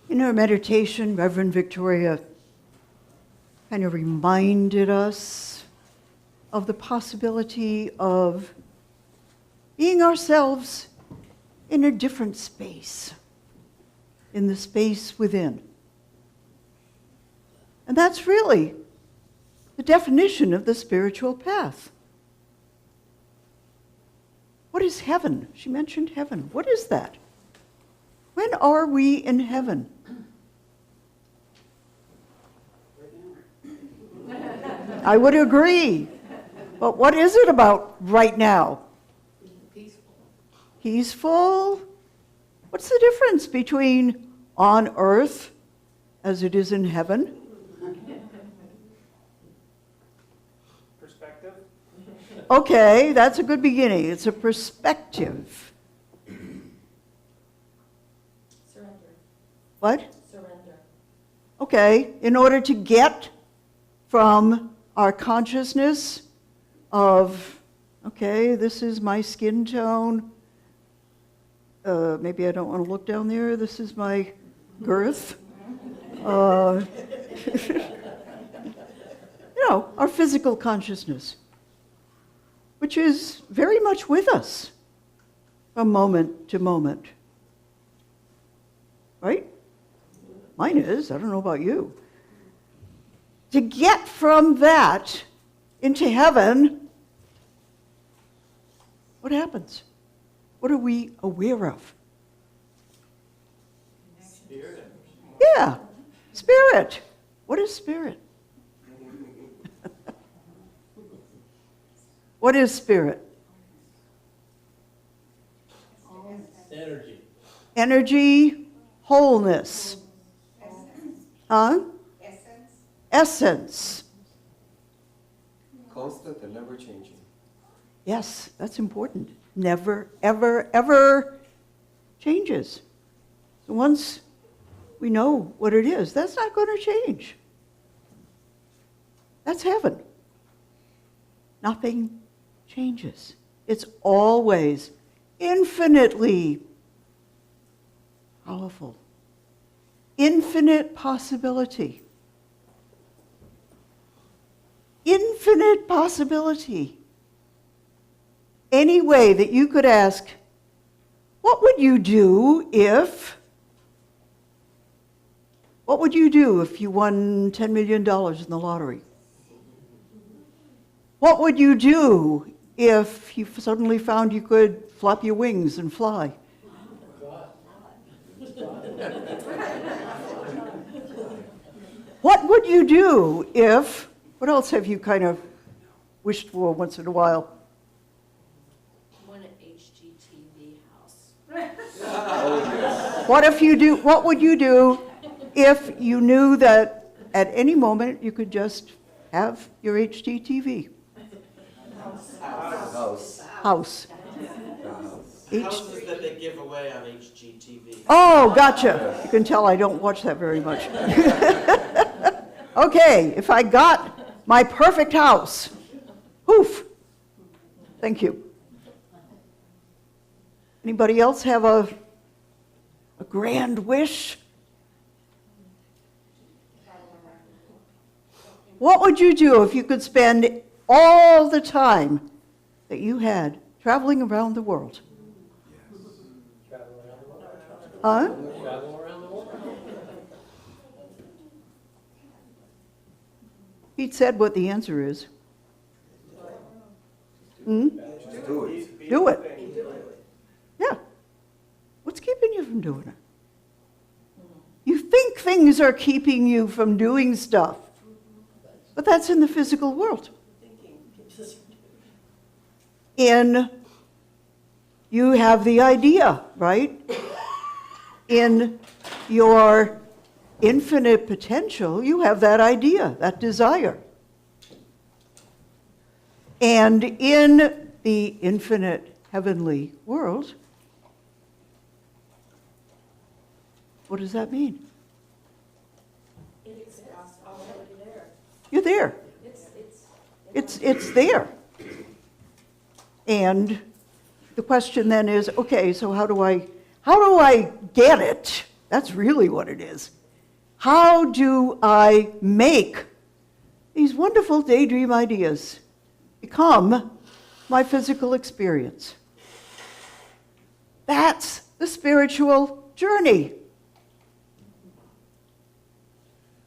In her meditation, Reverend Victoria kind of reminded us of the possibility of being ourselves in a different space, in the space within. And that's really the definition of the spiritual path. What is heaven? She mentioned heaven. What is that? When are we in heaven? I would agree. But what is it about right now? Peaceful. Peaceful? What's the difference between on earth as it is in heaven? Perspective. Okay, that's a good beginning. It's a perspective. Surrender. What? Surrender. Okay, in order to get from our consciousness of, okay, this is my skin tone. Maybe I don't want to look down there. This is my girth. You know, our physical consciousness, which is very much with us from moment to moment. Right? Mine is. I don't know about you. To get from that into heaven, what happens? What are we aware of? Spirit. Yeah, spirit. What is spirit? What is spirit? Energy. Energy, wholeness. Huh? Essence. Constant and never changing. Yes, that's important. Never, ever, ever changes. So once we know what it is, that's not going to change. That's heaven. Nothing changes. It's always infinitely powerful. Infinite possibility. Infinite possibility. Any way that you could ask, what would you do if you won $10 million in the lottery? What would you do if you suddenly found you could flap your wings and fly? What would you do if, what else have you kind of wished for once in a while? Want an HGTV house. What would you do if you knew that at any moment you could just have your HDTV? House. House. Houses that they give away on HGTV. Oh, gotcha. You can tell I don't watch that very much. Okay, if I got my perfect house, poof. Thank you. Anybody else have a grand wish? What would you do if you could spend all the time that you had traveling around the world? Travel around the world. Huh? Travel around the world. Pete said what the answer is. Hmm? Just do it. Do it. Yeah. What's keeping you from doing it? You think things are keeping you from doing stuff, but that's in the physical world. You have the idea, right? In your infinite potential, you have that idea, that desire. And in the infinite heavenly world, what does that mean? It's already there. You're there. It's there. And the question then is, okay, so how do I get it? That's really what it is. How do I make these wonderful daydream ideas become my physical experience? That's the spiritual journey,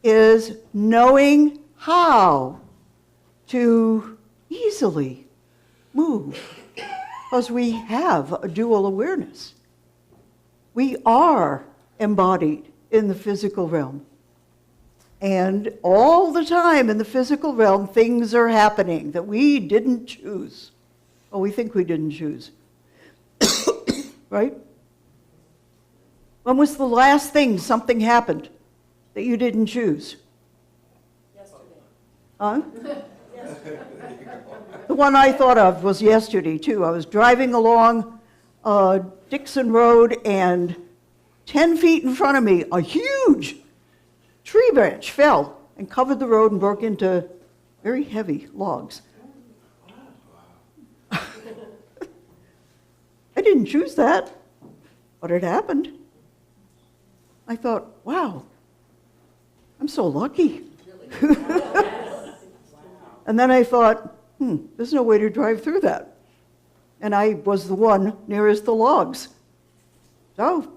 is knowing how to easily move, because we have a dual awareness. We are embodied in the physical realm. And all the time in the physical realm, things are happening that we didn't choose. Well, we think we didn't choose. Right? When was the last thing something happened that you didn't choose? Yesterday. Huh? The one I thought of was yesterday, too. I was driving along Dixon Road, and 10 feet in front of me, a huge tree branch fell and covered the road and broke into very heavy logs. I didn't choose that, but it happened. I thought, wow, I'm so lucky. And then I thought, there's no way to drive through that. And I was the one nearest the logs. So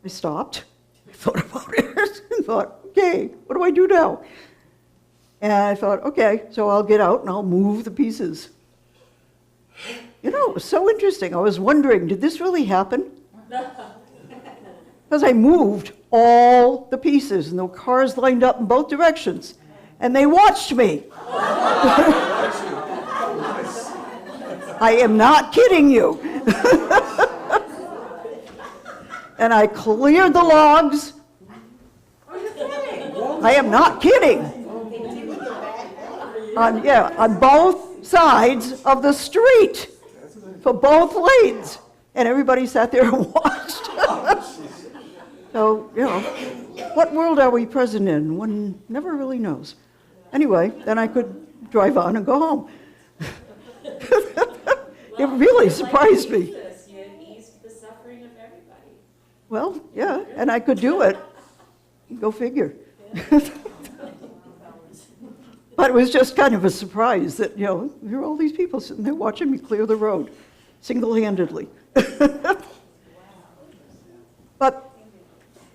I stopped, I thought about it, and thought, okay, what do I do now? And I thought, okay, so I'll get out and I'll move the pieces. You know, it was so interesting. I was wondering, did this really happen? Because I moved all the pieces, and there were cars lined up in both directions, and they watched me. I am not kidding you. And I cleared the logs. I am not kidding. On both sides of the street, for both lanes. And everybody sat there and watched. So, you know, what world are we present in? One never really knows. Anyway, then I could drive on and go home. It really surprised me. You eased the suffering of everybody. Well, yeah, and I could do it. Go figure. But it was just kind of a surprise that, you know, here are all these people sitting there watching me clear the road, single-handedly. But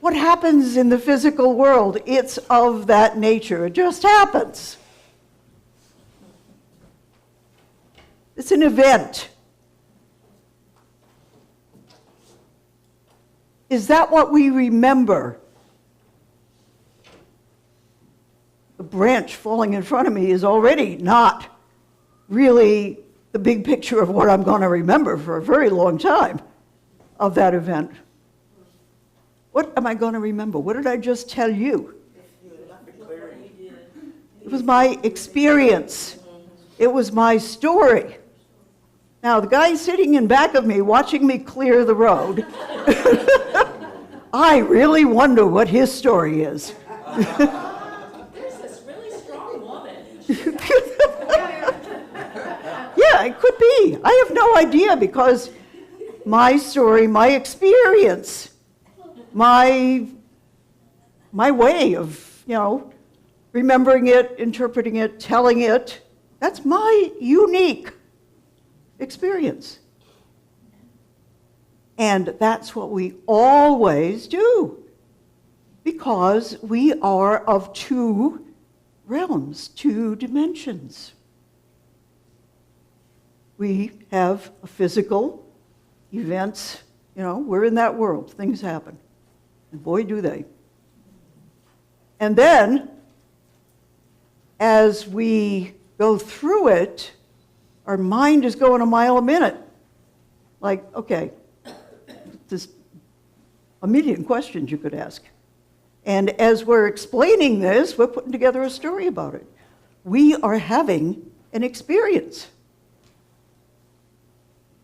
what happens in the physical world, it's of that nature. It just happens. It's an event. Is that what we remember? The branch falling in front of me is already not really the big picture of what I'm going to remember for a very long time of that event. What am I going to remember? What did I just tell you? It was my experience. It was my story. Now, the guy sitting in back of me watching me clear the road, I really wonder what his story is. There's this really strong woman. Yeah, it could be. I have no idea, because my story, my experience, my way of, you know, remembering it, interpreting it, telling it, that's my unique experience. And that's what we always do, because we are of two realms, two dimensions. We have a physical events, you know, we're in that world, things happen. And boy, do they. And then, as we go through it, our mind is going a mile a minute. Like, okay, there's a million questions you could ask. And as we're explaining this, we're putting together a story about it. We are having an experience.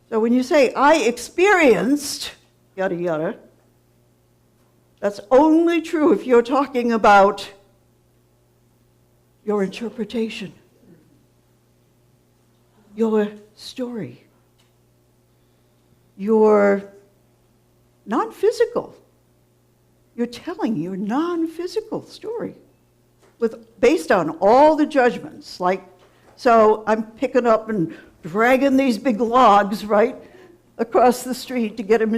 So when you say, I experienced, yada, yada, that's only true if you're talking about your interpretation, your story, your non-physical you're telling your non-physical story based on all the judgments. Like, so I'm picking up and dragging these big logs, right, across the street to get them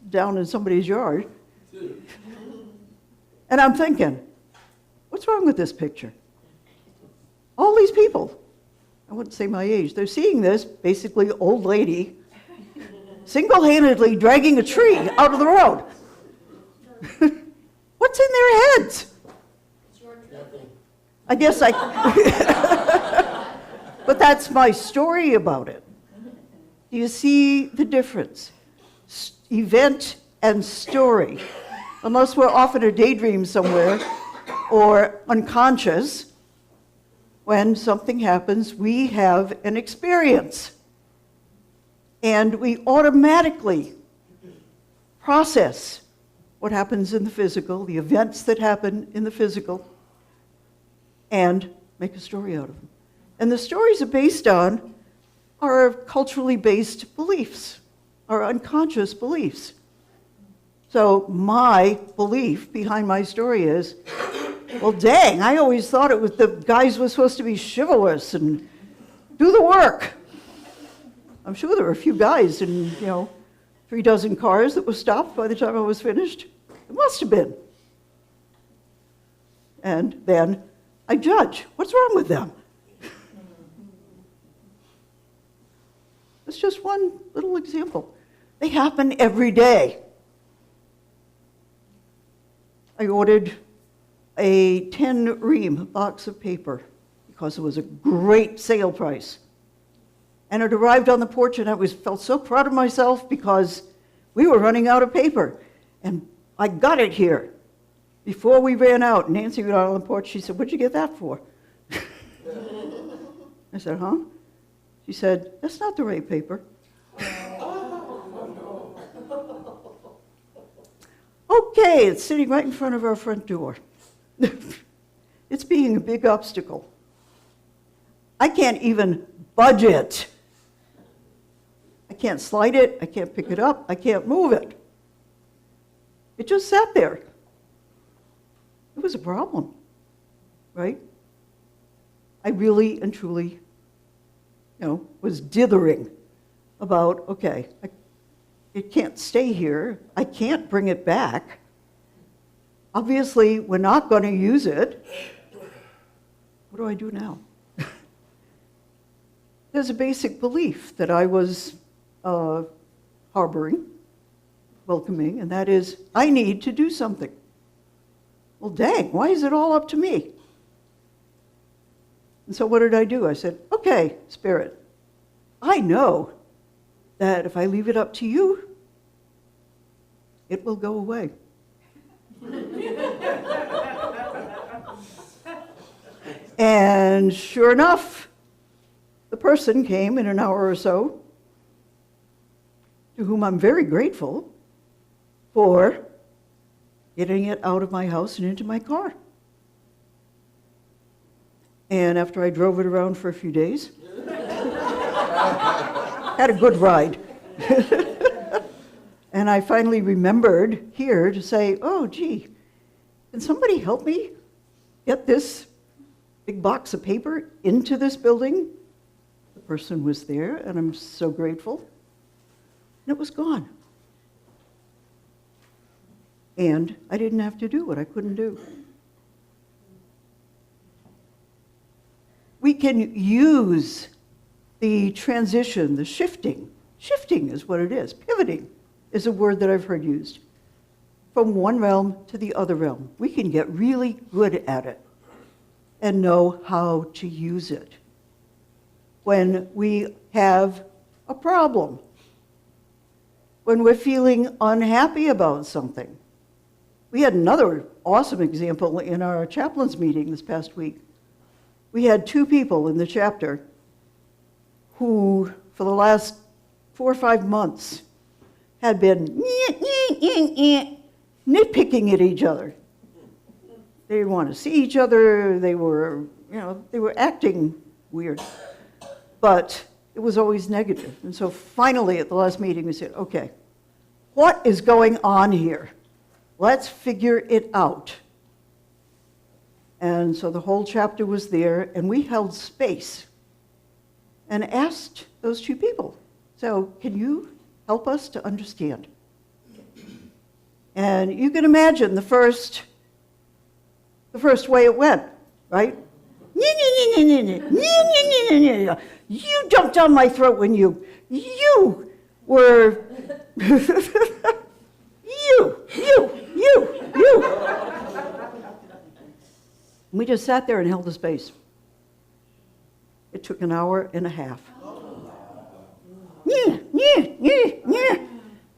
down in somebody's yard. And I'm thinking, what's wrong with this picture? All these people, I wouldn't say my age, they're seeing this, basically old lady, single-handedly dragging a tree out of the road. What's in their heads? I guess but that's my story about it. Do you see the difference? Event and story. Unless we're off in a daydream somewhere or unconscious, when something happens, we have an experience. And we automatically process what happens in the physical, the events that happen in the physical, and make a story out of them. And the stories are based on our culturally based beliefs, our unconscious beliefs. So my belief behind my story is, well, dang, I always thought the guys were supposed to be chivalrous and do the work. I'm sure there were a few guys in, 3 dozen cars that were stopped by the time I was finished. It must have been. And then I judge. What's wrong with them? That's just one little example. They happen every day. I ordered a 10-ream box of paper because it was a great sale price. And it arrived on the porch, and I felt so proud of myself because we were running out of paper. And I got it here. Before we ran out, Nancy got out on the porch. She said, "What'd you get that for?" I said, "Huh?" She said, "That's not the right paper." Okay, it's sitting right in front of our front door. It's being a big obstacle. I can't even budget. I can't slide it, I can't pick it up, I can't move it. It just sat there. It was a problem, right? I really and truly, was dithering about, okay, it can't stay here, I can't bring it back. Obviously, we're not going to use it. What do I do now? There's a basic belief that I was harboring, welcoming, and that is, I need to do something. Well, dang, why is it all up to me? And so what did I do? I said, okay, Spirit, I know that if I leave it up to you, it will go away. And sure enough, the person came in an hour or so, to whom I'm very grateful for getting it out of my house and into my car. And after I drove it around for a few days, had a good ride. And I finally remembered here to say, oh, gee, can somebody help me get this big box of paper into this building? The person was there, and I'm so grateful. And it was gone. And I didn't have to do what I couldn't do. We can use the transition, the shifting. Shifting is what it is. Pivoting is a word that I've heard used. From one realm to the other realm. We can get really good at it and know how to use it. When we have a problem, when we're feeling unhappy about something. We had another awesome example in our chaplain's meeting this past week. We had 2 people in the chapter who, for the last 4 or 5 months, had been nitpicking at each other. They didn't want to see each other. They were acting weird. But it was always negative. And so finally, at the last meeting, we said, okay, what is going on here? let's figure it out. And so the whole chapter was there, and we held space and asked those two people, so can you help us to understand? And you can imagine the first way it went, right? You jumped down my throat when you were, you. We just sat there and held the space. It took an hour and a half.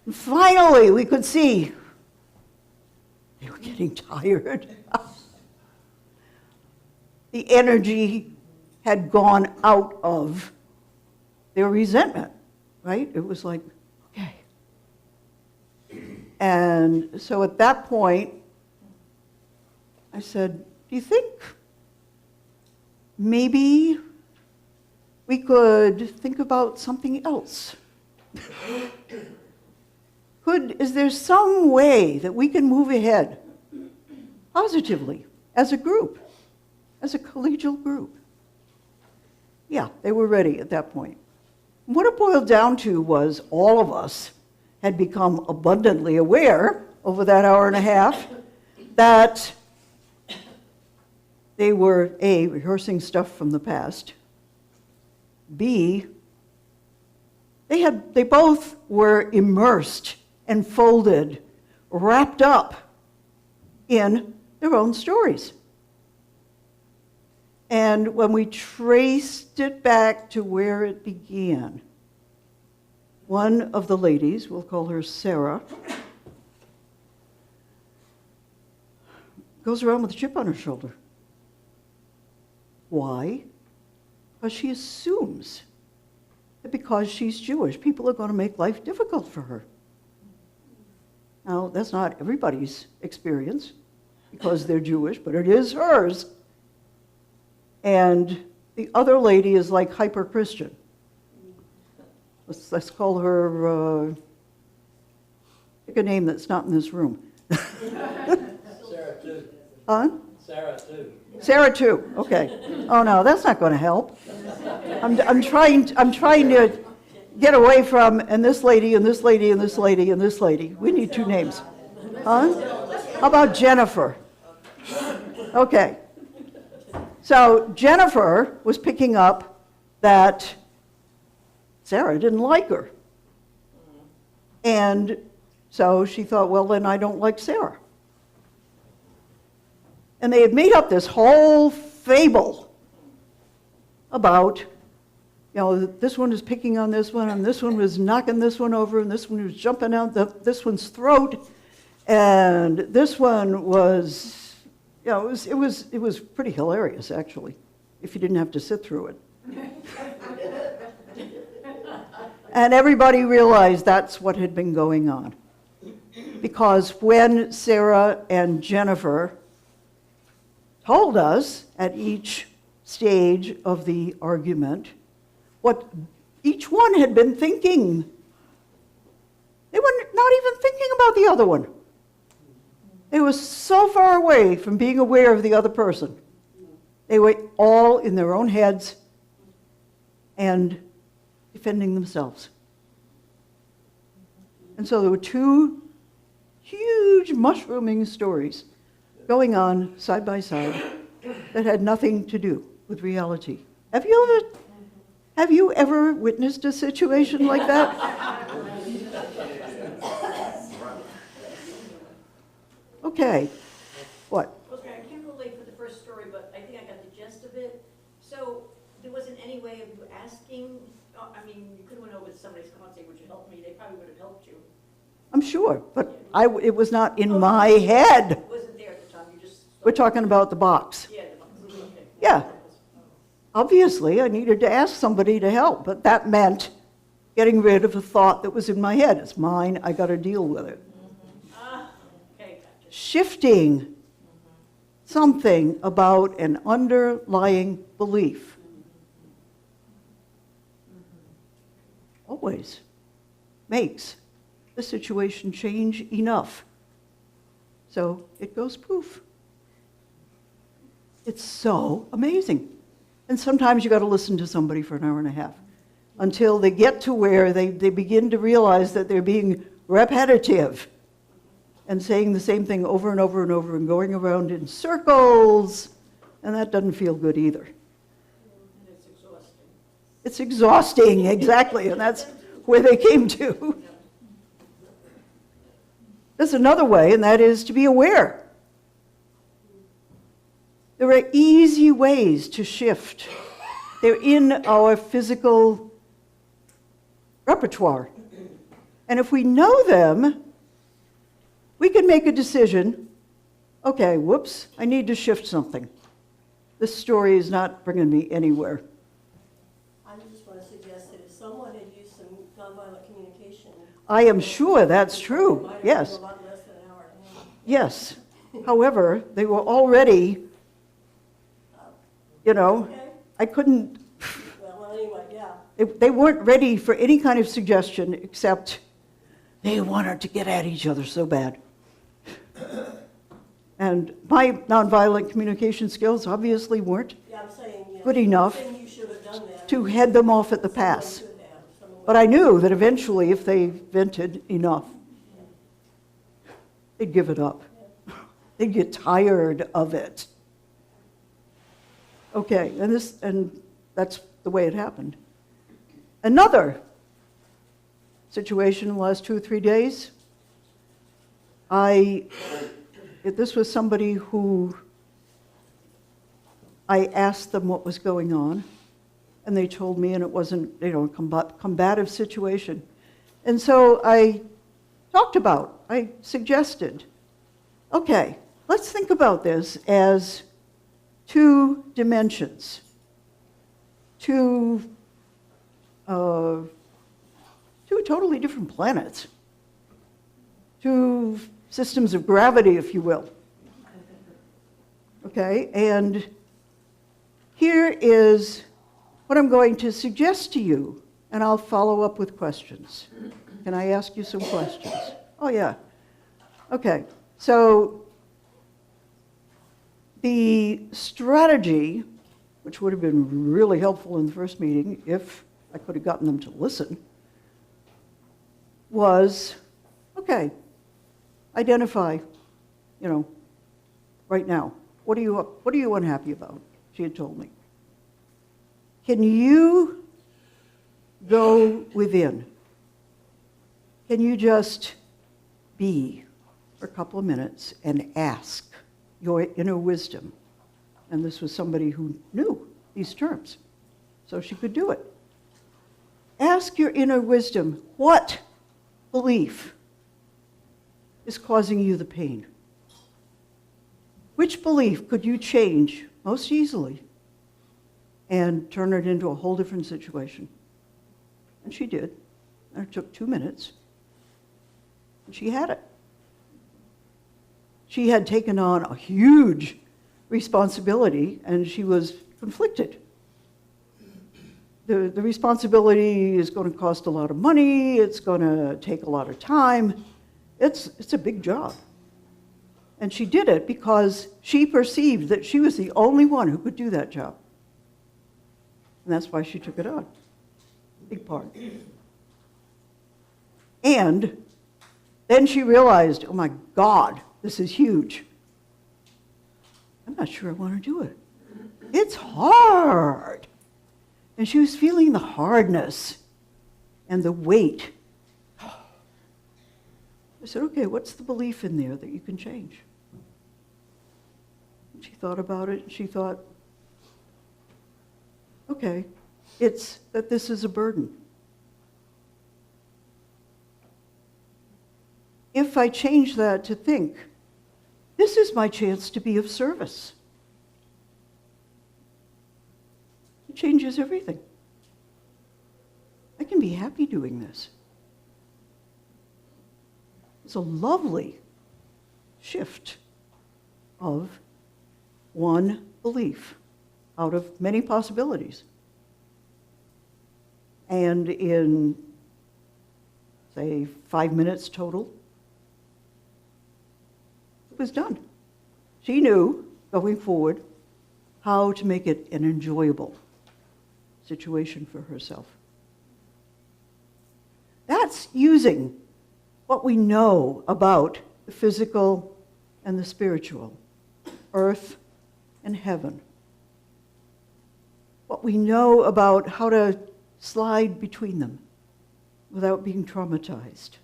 And finally, we could see they were getting tired. The energy had gone out of their resentment, right? It was like, okay. And so at that point, I said, do you think maybe we could think about something else? Is there some way that we can move ahead positively as a group, as a collegial group? Yeah, they were ready at that point. What it boiled down to was all of us had become abundantly aware over that hour and a half that they were, A, rehearsing stuff from the past, B, they both were immersed and folded, wrapped up in their own stories. And when we traced it back to where it began, one of the ladies, we'll call her Sarah, goes around with a chip on her shoulder. Why? Because she assumes that because she's Jewish, people are going to make life difficult for her. Now, that's not everybody's experience because they're Jewish, but it is hers. And the other lady is like hyper-Christian. Let's call her, pick a name that's not in this room. Sarah too. Huh? Sarah too. Sarah too, okay. Oh no, that's not going to help. I'm trying to get away from, and this lady, and this lady, and this lady, and this lady. We need two names. Huh? How about Jennifer? Okay. So Jennifer was picking up that Sarah didn't like her. And so she thought, well, then I don't like Sarah. And they had made up this whole fable about, this one is picking on this one, and this one was knocking this one over, and this one was jumping out this one's throat, and this one was, it was pretty hilarious, actually, if you didn't have to sit through it. And everybody realized that's what had been going on. Because when Sarah and Jennifer told us at each stage of the argument what each one had been thinking, they were not even thinking about the other one. They were so far away from being aware of the other person. They were all in their own heads and defending themselves. And so there were two huge mushrooming stories going on side by side that had nothing to do with reality. Have you ever witnessed a situation like that? Okay. What? Rosemary, I came a little late for the first story, but I think I got the gist of it. So there wasn't any way of you asking, you could have went over to somebody's car and say, would you help me? They probably would have helped you. I'm sure, but it was not in my head. It wasn't there at the time, you just. We're talking about the box. Yeah, the box, okay. Yeah. Obviously, I needed to ask somebody to help, but that meant getting rid of a thought that was in my head. It's mine, I got to deal with it. Okay, gotcha. Shifting something about an underlying belief always makes the situation change enough So it goes poof. It's so amazing. And sometimes you got to listen to somebody for an hour and a half until they get to where they begin to realize that they're being repetitive and saying the same thing over and over and over and going around in circles. And that doesn't feel good either. And it's exhausting. It's exhausting, exactly, and that's where they came to. There's another way, and that is to be aware. There are easy ways to shift. They're in our physical repertoire. And if we know them, we can make a decision, okay, whoops, I need to shift something. This story is not bringing me anywhere. I just want to suggest that if someone had used some nonviolent communication. I am sure that's it true, might have yes. been a lot less than an hour and a half. Yes. However, they were already, Okay, I couldn't, well, anyway, yeah. they weren't ready for any kind of suggestion except they wanted to get at each other so bad. And my nonviolent communication skills obviously weren't Yeah, I'm saying, yeah. Good enough I'm saying you should have done that. to head them off at the Someone pass. could have, someone But I knew that eventually, if they vented enough, they'd give it up. They'd get tired of it. Okay, and that's the way it happened. Another situation in the last 2 or 3 days, this was somebody who I asked them what was going on, and they told me, and it wasn't, a combative situation. And so I suggested, okay, let's think about this as 2 dimensions, two totally different planets, 2 systems of gravity, if you will. Okay, and here is what I'm going to suggest to you, and I'll follow up with questions. Can I ask you some questions? Oh, yeah. Okay, so the strategy, which would have been really helpful in the first meeting if I could have gotten them to listen, was, okay, identify, right now, what are you unhappy about? She had told me. Can you go within? Can you just be for a couple of minutes and ask your inner wisdom? And this was somebody who knew these terms, so she could do it. Ask your inner wisdom, what belief is causing you the pain? Which belief could you change most easily and turn it into a whole different situation? And she did. And it took 2 minutes. And she had it. She had taken on a huge responsibility, and she was conflicted. The responsibility is going to cost a lot of money. It's going to take a lot of time. It's a big job. And she did it because she perceived that she was the only one who could do that job. And that's why she took it on. Big part. And then she realized, oh my God, this is huge. I'm not sure I want to do it. It's hard. And she was feeling the hardness and the weight. I said, okay, what's the belief in there that you can change? And she thought about it, and she thought, okay, it's that this is a burden. If I change that to think, this is my chance to be of service. It changes everything. I can be happy doing this. It's a lovely shift of one belief out of many possibilities. And in, say, 5 minutes total, it was done. She knew, going forward, how to make it an enjoyable situation for herself. That's using what we know about the physical and the spiritual, earth and heaven. What we know about how to slide between them without being traumatized.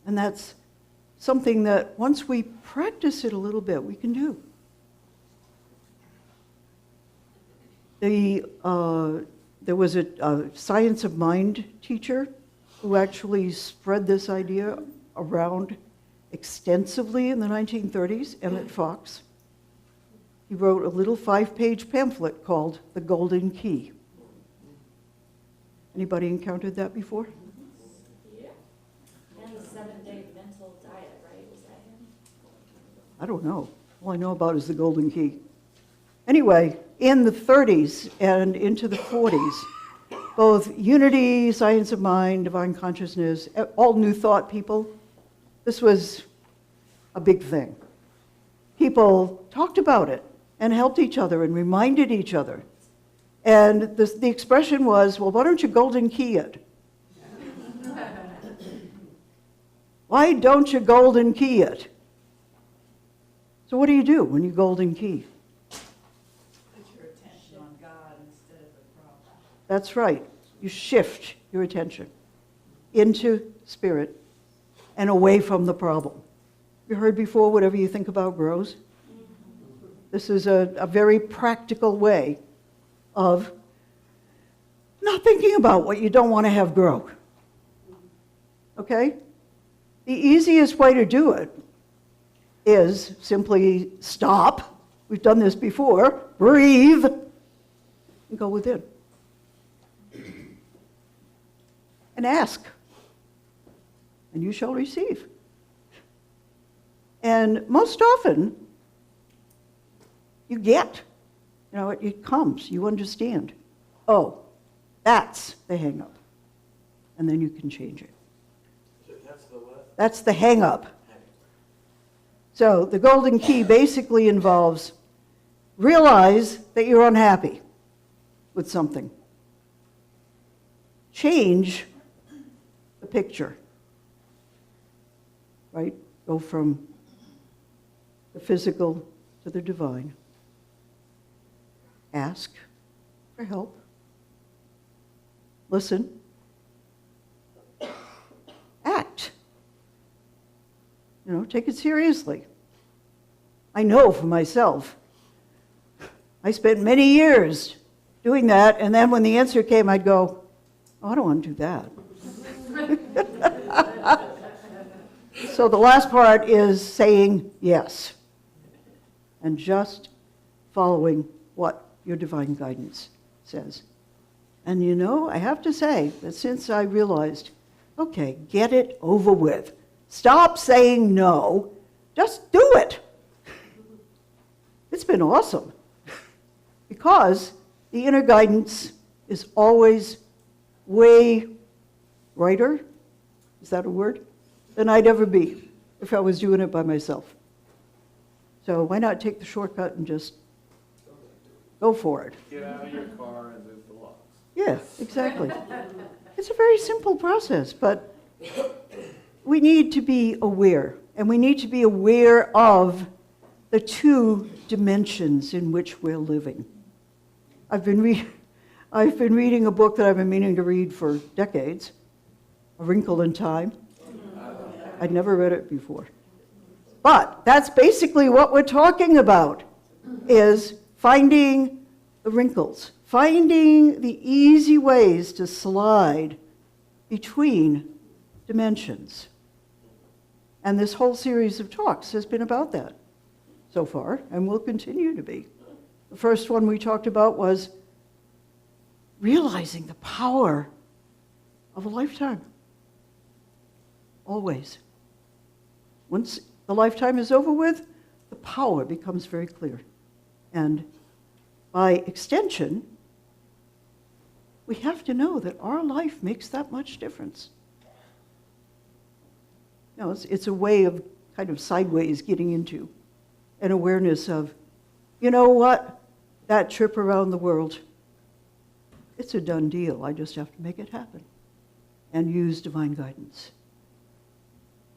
And that's something that once we practice it a little bit, we can do. There was a science of mind teacher who actually spread this idea around extensively in the 1930s, Emmett Fox. He wrote a little 5-page pamphlet called The Golden Key. Anybody encountered that before? Yeah. And the 7-day mental diet, right? Was that him? I don't know. All I know about is the Golden Key. Anyway, in the 30s and into the 40s, both Unity, Science of Mind, Divine Consciousness, all New Thought people, this was a big thing. People talked about it and helped each other and reminded each other. And the expression was, well, why don't you golden key it? Why don't you golden key it? So what do you do when you golden key? Put your attention on God instead of the problem. That's right. You shift your attention into spirit and away from the problem. You heard before, whatever you think about grows? This is a very practical way of not thinking about what you don't want to have grow. Okay? The easiest way to do it is simply stop. We've done this before. Breathe and go within. And ask, and you shall receive. And most often, you get. You know, it comes, you understand. Oh, that's the hang-up. And then you can change it. That's the what? That's the hang-up. So the golden key basically involves realize that you're unhappy with something. Change the picture, right? Go from the physical to the divine. Ask for help. Listen. Act. You know, take it seriously. I know for myself. I spent many years doing that, and then when the answer came, I'd go, oh, I don't want to do that. So the last part is saying yes, and just following what your divine guidance says. And you know, I have to say that since I realized, okay, get it over with. Stop saying no, just do it. It's been awesome. Because the inner guidance is always way righter, is that a word, than I'd ever be if I was doing it by myself. So why not take the shortcut and just go for it? Get out of your car and move the logs. Yeah, exactly. It's a very simple process, but we need to be aware, and we need to be aware of the two dimensions in which we're living. I've been reading a book that I've been meaning to read for decades, A Wrinkle in Time. I'd never read it before. But that's basically what we're talking about, is finding the wrinkles, finding the easy ways to slide between dimensions. And this whole series of talks has been about that so far, and will continue to be. The first one we talked about was realizing the power of a lifetime. Always. Once the lifetime is over with, the power becomes very clear. And by extension, we have to know that our life makes that much difference. You know, it's a way of kind of sideways getting into an awareness of, you know what, that trip around the world, it's a done deal. I just have to make it happen and use divine guidance.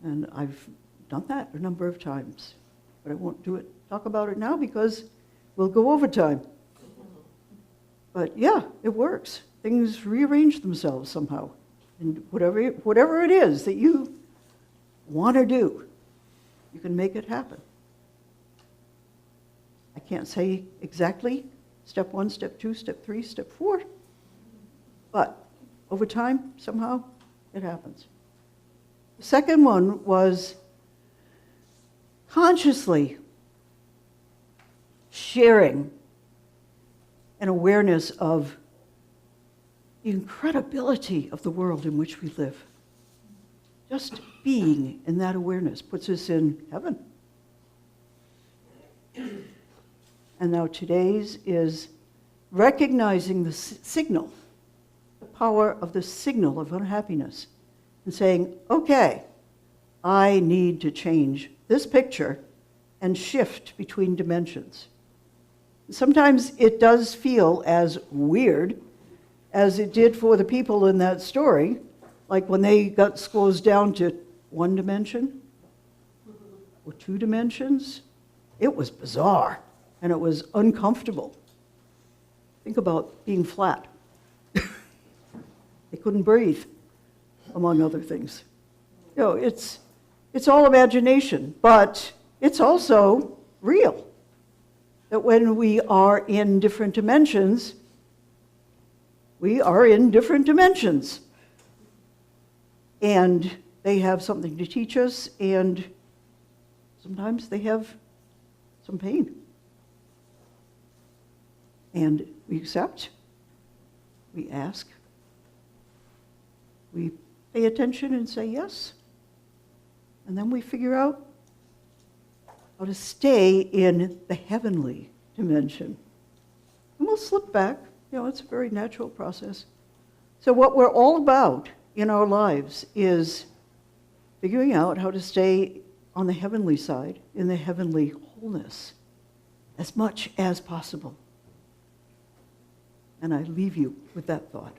And I've done that a number of times, but I won't talk about it now because we'll go over time. But yeah, it works. Things rearrange themselves somehow. And whatever it is that you want to do, you can make it happen. I can't say exactly step 1, step 2, step 3, step 4, but over time, somehow, it happens. The second one was consciously sharing an awareness of the incredibility of the world in which we live. Just being in that awareness puts us in heaven. And now today's is recognizing the signal, the power of the signal of unhappiness, and saying, okay, I need to change this picture and shift between dimensions. Sometimes it does feel as weird as it did for the people in that story, like when they got squoze down to 1 dimension or 2 dimensions. It was bizarre and it was uncomfortable. Think about being flat. They couldn't breathe, among other things. You know, it's all imagination, but it's also real. That when we are in different dimensions, we are in different dimensions. And they have something to teach us, and sometimes they have some pain. And we accept, we ask, we pay attention and say yes, and then we figure out how to stay in the heavenly dimension. And we'll slip back. You know, it's a very natural process. So what we're all about in our lives is figuring out how to stay on the heavenly side, in the heavenly wholeness, as much as possible. And I leave you with that thought.